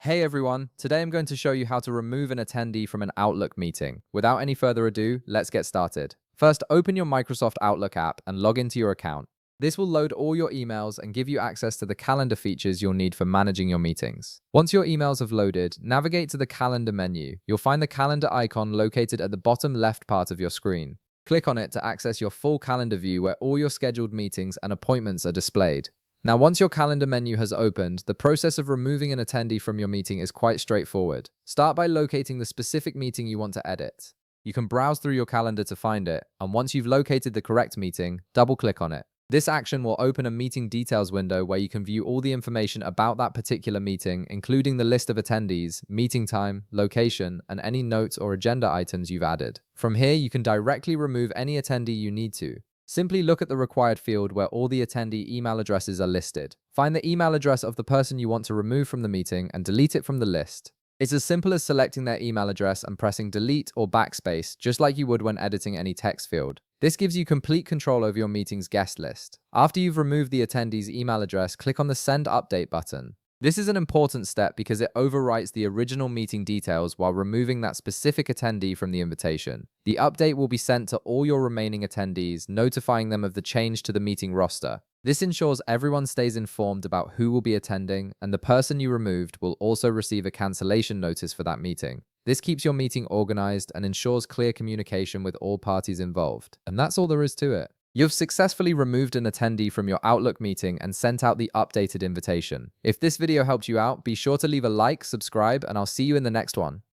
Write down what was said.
Hey everyone, today I'm going to show you how to remove an attendee from an Outlook meeting. Without any further ado, let's get started. First, open your Microsoft Outlook app and log into your account. This will load all your emails and give you access to the calendar features you'll need for managing your meetings. Once your emails have loaded, navigate to the calendar menu. You'll find the calendar icon located at the bottom left part of your screen. Click on it to access your full calendar view where all your scheduled meetings and appointments are displayed. Now, once your calendar menu has opened, the process of removing an attendee from your meeting is quite straightforward. Start by locating the specific meeting you want to edit. You can browse through your calendar to find it, and once you've located the correct meeting, double-click on it. This action will open a meeting details window where you can view all the information about that particular meeting, including the list of attendees, meeting time, location, and any notes or agenda items you've added. From here, you can directly remove any attendee you need to. Simply look at the required field where all the attendee email addresses are listed. Find the email address of the person you want to remove from the meeting and delete it from the list. It's as simple as selecting their email address and pressing delete or backspace, just like you would when editing any text field. This gives you complete control over your meeting's guest list. After you've removed the attendee's email address, click on the Send Update button. This is an important step because it overwrites the original meeting details while removing that specific attendee from the invitation. The update will be sent to all your remaining attendees, notifying them of the change to the meeting roster. This ensures everyone stays informed about who will be attending, and the person you removed will also receive a cancellation notice for that meeting. This keeps your meeting organized and ensures clear communication with all parties involved. And that's all there is to it. You've successfully removed an attendee from your Outlook meeting and sent out the updated invitation. If this video helped you out, be sure to leave a like, subscribe, and I'll see you in the next one.